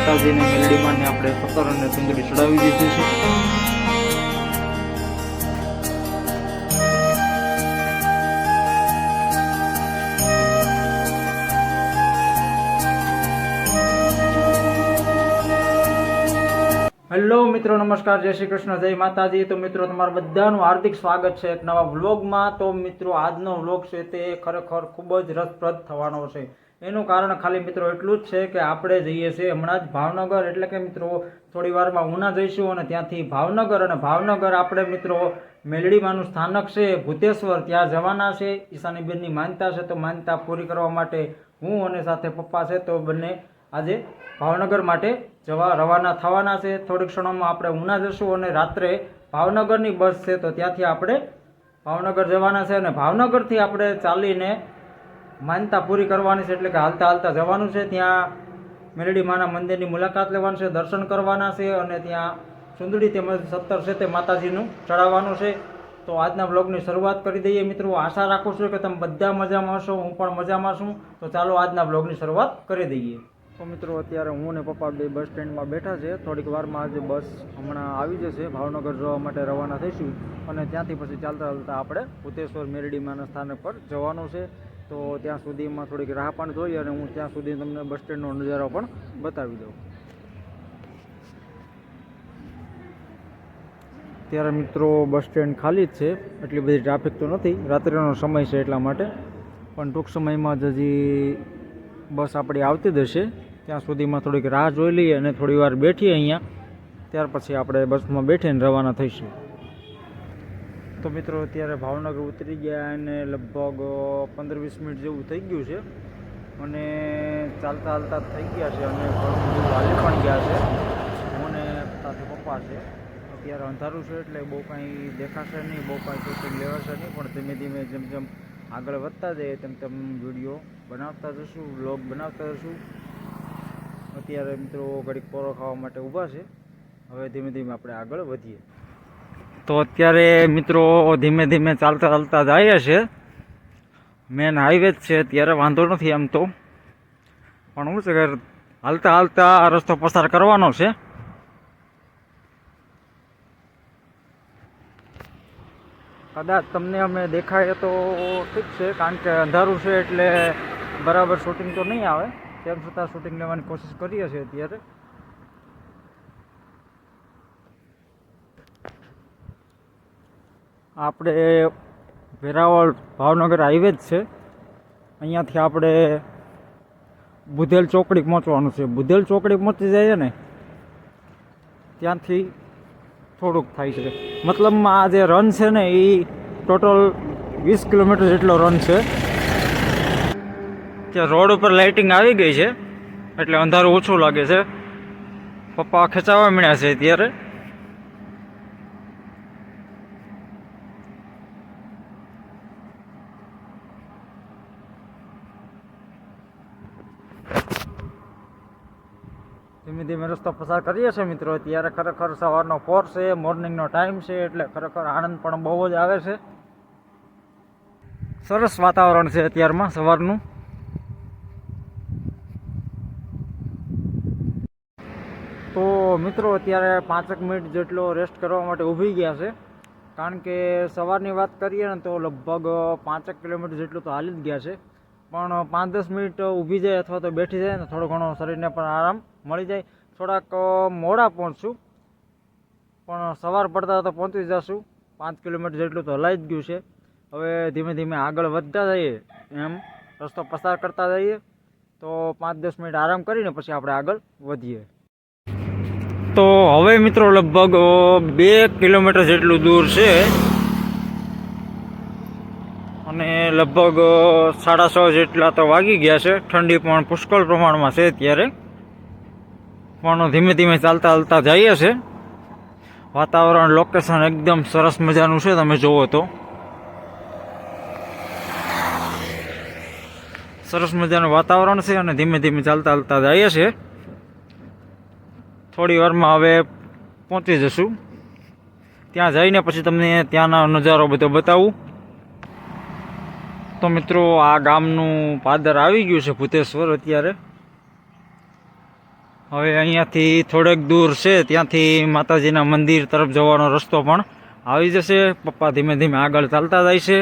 માતાજીને મેલડીમાંને આપણે સત્તર અને સુંદરી ચડાવી દીધી છે. હેલો મિત્રો, નમસ્કાર, જય શ્રી કૃષ્ણ, જય માતાજી. તો મિત્રો, તમારા બધાનું હાર્દિક સ્વાગત છે એક નવા વ્લોગમાં. તો મિત્રો, આજનો વ્લોગ છે તે ખરેખર ખૂબ જ રસપ્રદ થવાનો છે. એનું કારણ ખાલી મિત્રો એટલું જ છે કે આપણે જઈએ છીએ હમણાં જ ભાવનગર, એટલે કે મિત્રો થોડી વારમાં ઉના જઈશું અને ત્યાંથી ભાવનગર, અને ભાવનગર આપણે મિત્રો મેલડીમાંનું સ્થાનક છે ભૂતેશ્વર, ત્યાં જવાના છે. ઈશાનીબેનની માનતા છે, તો માનતા પૂરી કરવા માટે હું અને સાથે પપ્પા છે તો બંને આજે ભાવનગર માટે જવા રવાના થવાના છે. થોડીક ક્ષણોમાં આપણે ઉના જશું અને રાત્રે ભાવનગરની બસ છે તો ત્યાંથી આપણે ભાવનગર જવાના છે, અને ભાવનગરથી આપણે ચાલીને માનતા પૂરી કરવાની છે, એટલે કે હાલતા હાલતા જવાનું છે. ત્યાં મેલડી માના મંદિરની મુલાકાત લેવાની છે, દર્શન કરવાના છે, અને ત્યાં સુંદડી તેમજ સત્તર છે તે માતાજીનું ચડાવવાનું છે. તો આજના બ્લોગની શરૂઆત કરી દઈએ મિત્રો. આશા રાખું છું કે તમે બધા મજામાં હશો, હું પણ મજામાં છું. તો ચાલો આજના બ્લોગની શરૂઆત કરી દઈએ. તો મિત્રો, અત્યારે હું અને પપ્પા બે બસ સ્ટેન્ડમાં બેઠા છે. થોડીક વારમાં આજે બસ હમણાં આવી જશે. ભાવનગર જવા માટે રવાના થઈશું અને ત્યાંથી પછી ચાલતા ચાલતા આપણે ભૂતેશ્વર મેલડીમાંના સ્થાનક પર જવાનું છે. તો ત્યાં સુધીમાં થોડીક રાહ પણ જોઈએ અને હું ત્યાં સુધી તમને બસ સ્ટેન્ડનો નજારો પણ બતાવી દઉં. ત્યારે મિત્રો બસ સ્ટેન્ડ ખાલી જ છે, એટલી બધી ટ્રાફિક તો નથી. રાત્રિનો સમય છે એટલા માટે, પણ ટૂંક સમયમાં જ હજી બસ આપણી આવતી જ હશે. ત્યાં સુધીમાં થોડીક રાહ જોઈ લઈએ અને થોડી વાર બેઠીએ અહીંયા, ત્યાર પછી આપણે બસમાં બેઠીને રવાના થઈશું. તો મિત્રો, અત્યારે ભાવનગર ઉતરી ગયા અને લગભગ 15-20 મિનિટ જેવું થઈ ગયું છે, અને ચાલતા ચાલતા થઈ ગયા છે અને ઘણું બધું હાલી પણ ગયા છે. હું ને સાથે પપ્પા છે. અત્યારે અંધારું છે એટલે બહુ કાંઈ દેખાશે નહીં, બહુ કાંઈ શૂટિંગ લેવાશે નહીં, પણ ધીમે ધીમે જેમ જેમ આગળ વધતા જઈએ તેમ તેમ વિડીયો બનાવતા જશું, વ્લોગ બનાવતા જશું. અત્યારે મિત્રો ઘડીક પોરો ખાવા માટે ઊભા છે. હવે ધીમે ધીમે આપણે આગળ વધીએ. તો અત્યારે મિત્રો ધીમે ધીમે ચાલતા ચાલતા જઈએ છે. મેન હાઈવે જ છે, ત્યારે વાંધો નથી એમ તો, પણ શું છે કે હાલતા હાલતા આ રસ્તો પસાર કરવાનો છે. કદાચ તમને અમે દેખાય તો ઠીક છે, કારણ કે અંધારું છે એટલે બરાબર શૂટિંગ તો નહીં આવે. તેમ છતાં શૂટિંગ લેવાની કોશિશ કરીએ છીએ. અત્યારે આપણે વેરાવળ ભાવનગર હાઈવે જ છે. અહીંયાથી આપણે બુધેલ ચોકડી પહોંચવાનું છે. બુધેલ ચોકડી પહોંચી જઈએ ને ત્યાંથી થોડુંક થાય છે, મતલબમાં આ જે રન છે ને એ ટોટલ 20 કિલોમીટર જેટલો રન છે. ત્યાં રોડ ઉપર લાઇટિંગ આવી ગઈ છે એટલે અંધારું ઓછું લાગે છે. પપ્પા ખેંચાવા મળ્યા છે ત્યારે. ધીમે ધીમે રસ્તો પસાર કરીએ છીએ મિત્રો. ત્યારે ખરેખર સવારનો પોર છે, મોર્નિંગનો ટાઈમ છે, એટલે ખરેખર આનંદ પણ બહુ જ આવે છે. સરસ વાતાવરણ છે અત્યારમાં સવારનું. તો મિત્રો, અત્યારે 5 મિનિટ જેટલો રેસ્ટ કરવા માટે ઊભી ગયા છે, કારણ કે સવારની વાત કરીએ ને તો લગભગ 5 કિલોમીટર જેટલું તો હાલી જ ગયા છે. પણ 5-10 મિનિટ ઊભી જાય અથવા તો બેઠી જાય ને થોડો ઘણો શરીરને પણ આરામ મળી જાય. થોડાક મોડા પહોંચશું, પણ સવાર પડતા તો પહોંચી જશું. 5 કિલોમીટર જેટલું તો હલાઈ જ ગયું છે. હવે ધીમે ધીમે આગળ વધતા જઈએ, એમ રસ્તો પસાર કરતા જઈએ, તો 5-10 મિનિટ આરામ કરીને પછી આપણે આગળ વધીએ. તો હવે મિત્રો લગભગ 2 કિલોમીટર જેટલું દૂર છે અને લગભગ 6:30 જેટલા તો વાગી ગયા છે. ઠંડી પણ પુષ્કળ પ્રમાણમાં છે ત્યારે, પણ ધીમે ધીમે ચાલતા ચાલતા જઈએ છે. વાતાવરણ, લોકેશન એકદમ સરસ મજાનું છે, તમે જુઓ તો સરસ મજાનું વાતાવરણ છે. અને ધીમે ધીમે ચાલતા ચાલતા જઈએ છે. થોડી વારમાં હવે પહોંચી જશું. ત્યાં જઈને પછી તમને ત્યાંનો નજારો બધો બતાવું. તો મિત્રો, આ ગામનું પાદર આવી ગયું છે ભૂતેશ્વર અત્યારે. હવે અહીંયાથી થોડેક દૂર છે, ત્યાંથી માતાજીના મંદિર તરફ જવાનો રસ્તો પણ આવી જશે. પપ્પા ધીમે ધીમે આગળ ચાલતા જાય છે.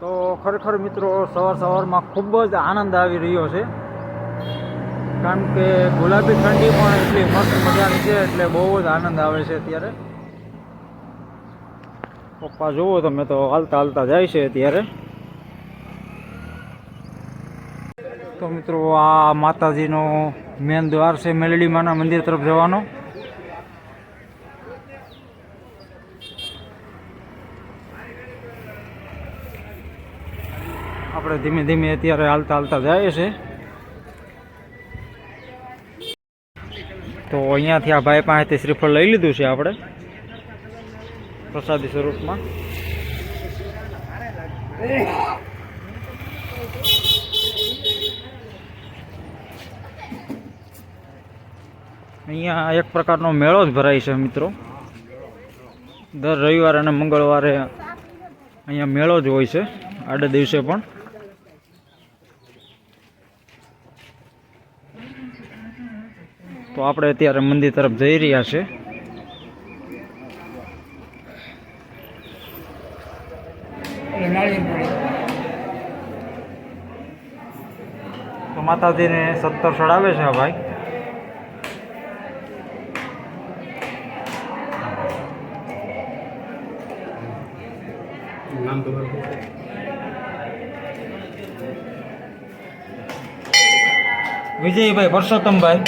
તો ખરેખર મિત્રો સવારમાં ખૂબ જ આનંદ આવી રહ્યો છે, કારણ કે ગુલાબી ઠંડી પણ એટલી મસ્ત મજાની છે, એટલે બહુ જ આનંદ આવે છે અત્યારે. પપ્પા જુઓ તમે તો હાલતા જાય છે અત્યારે. તો મિત્રો આ માતાજીનો મેન દ્વાર છે મેલડી માના મંદિર તરફ જવાનો. આપણે ધીમે ધીમે અત્યારે હાલતા જાય છે. તો અહીંયાથી આ ભાઈ પાસેથી શ્રીફળ લઈ લીધું છે આપણે પ્રસાદી સ્વરૂપમાં. અહીંયા એક પ્રકારનો મેળો જ ભરાય છે મિત્રો. દર રવિવારે અને મંગળવારે અહીંયા મેળો જ હોય છે, આડે દિવસે પણ. તો આપણે અત્યારે મંદિર તરફ જઈ રહ્યા છે. તો માતાજીને 17 ચડાવે છે ભાઈ. વિજયભાઈ પરસોત્તમભાઈ.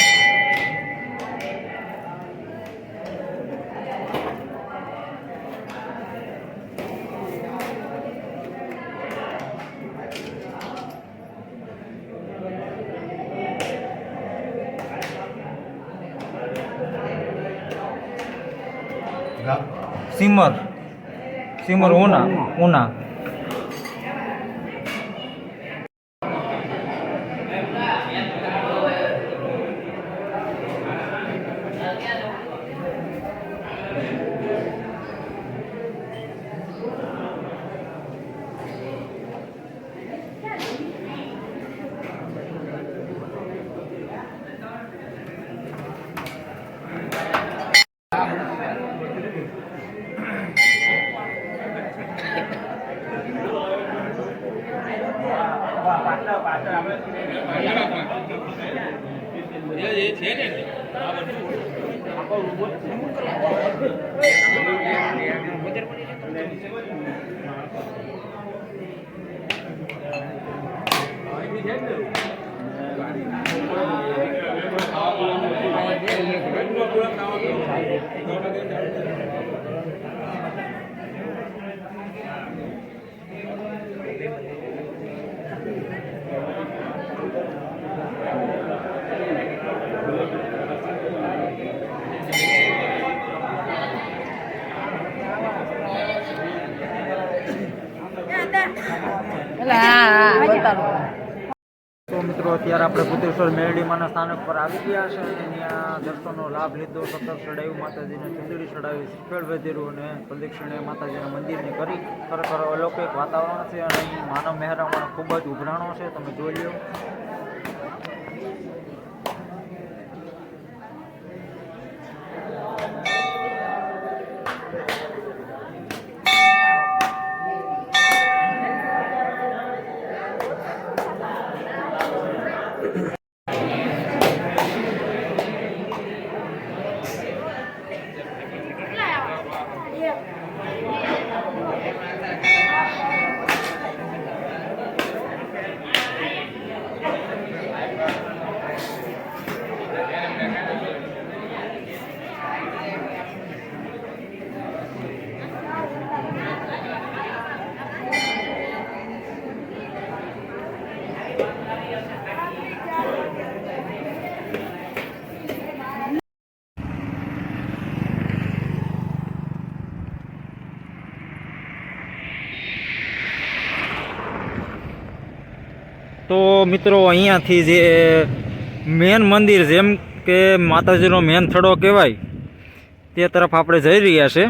સિમર ઉના. તો મિત્રો અત્યારે આપણે ભૂતેશ્વર મેરડી માના સ્થાનક પર આવી ગયા છે, અને ત્યાં દર્શનનો લાભ લીધો. 17 ચડાવ્યું માતાજીને, ચુંદડી ચડાવી, શ્રીફળ વધેરું અને પ્રદક્ષિણે માતાજીના મંદિરની કરી. ખરેખર અલૌકિક વાતાવરણ છે, અને અહીં માનવ મહેરામણ ખૂબ જ ઉભરાણો છે, તમે જોઈ લો. તો મિત્રો અહીંયાથી જે મેન મંદિર, જેમ કે માતાજીનો મેન થડો કહેવાય, તે તરફ આપણે જઈ રહ્યા છે.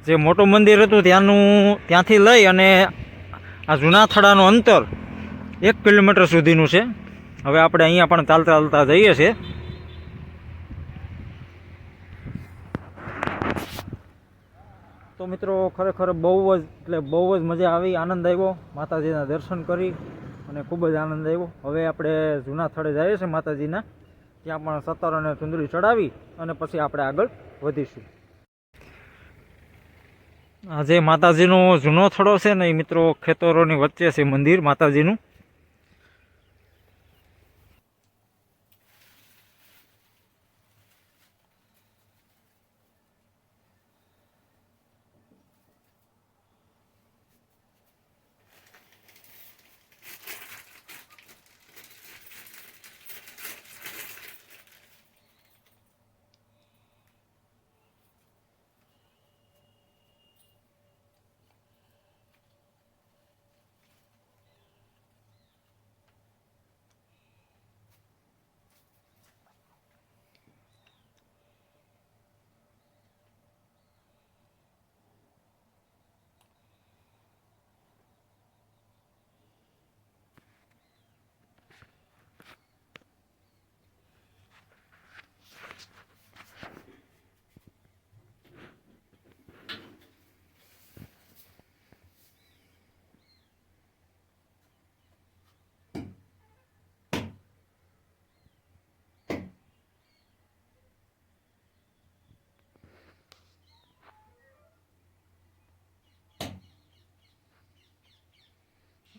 જે મોટું મંદિર હતું ત્યાંથી લઈ અને આ જૂના થડાનું અંતર 1 કિલોમીટર સુધીનું છે. હવે આપણે અહીંયા પણ ચાલતા ચાલતા જઈએ છીએ. તો મિત્રો ખરેખર બહુ જ મજા આવી, આનંદ આવ્યો. માતાજીના દર્શન કરી અને ખૂબ જ આનંદ આવ્યો. હવે આપણે જૂના સ્થળે જઈએ છીએ માતાજીના, ત્યાં પણ સત્તર અને ચુંદડી ચડાવી અને પછી આપણે આગળ વધીશું. આ જે માતાજીનો જૂનો સ્થળો છે ને એ મિત્રો ખેતરોની વચ્ચે છે મંદિર માતાજીનું.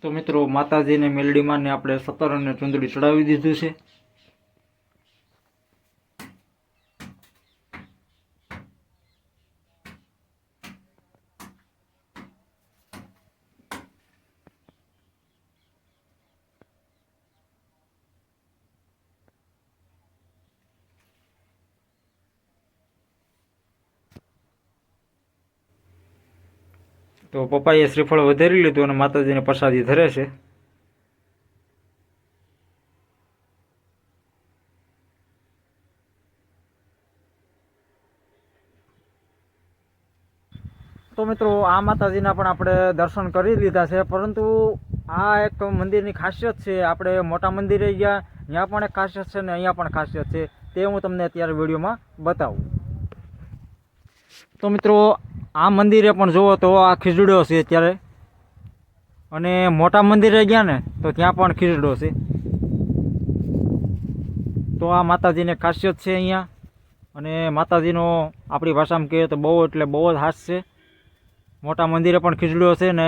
તો મિત્રો માતાજીને મેલડીમાં ને આપણે સત્તર અને ચુંદડી ચડાવી દીધું છે. તો પપ્પાએ શ્રીફળ વધારી લીધું અને માતાજીને પ્રસાદી ધરે છે. તો મિત્રો આ માતાજીના પણ આપણે દર્શન કરી લીધા છે, પરંતુ આ એક મંદિરની ખાસિયત છે. આપણે મોટા મંદિરે ગયા, ત્યાં પણ એક ખાસિયત છે ને અહીંયા પણ ખાસિયત છે, તે હું તમને અત્યારે વિડીયોમાં બતાવું. તો મિત્રો આ મંદિરે પણ જુઓ તો આ ખીજડો છે અત્યારે, અને મોટા મંદિરે ગયા ને તો ત્યાં પણ ખીજડો છે. તો આ માતાજીને ખાસિયત છે અહીંયા, અને માતાજીનો આપણી ભાષામાં કહીએ તો બહુ જ હાસ છે. મોટા મંદિરે પણ ખીજડો છે ને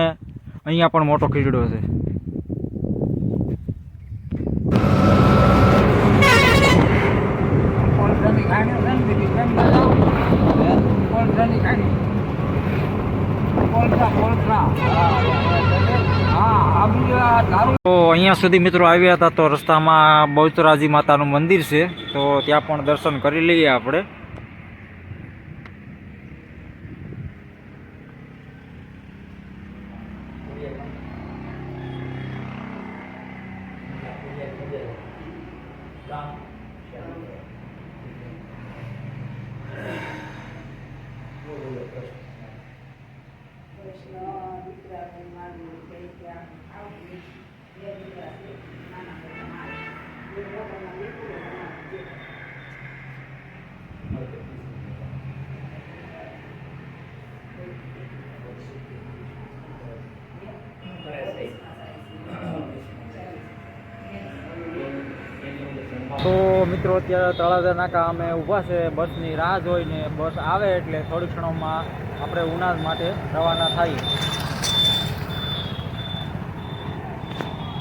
અહીંયા પણ મોટો ખીજડો છે. તો અહીંયા સુધી મિત્રો આવ્યા હતા તો રસ્તામાં બહુચરાજી માતાનું મંદિર છે, તો ત્યાં પણ દર્શન કરી લઈએ આપણે. તો મિત્રો અત્યારે તળાજા નાકા અમે ઊભા છે, બસની રાહ જોઈને. બસ આવે એટલે થોડી ક્ષણોમાં આપણે ઉના માટે રવાના થાય.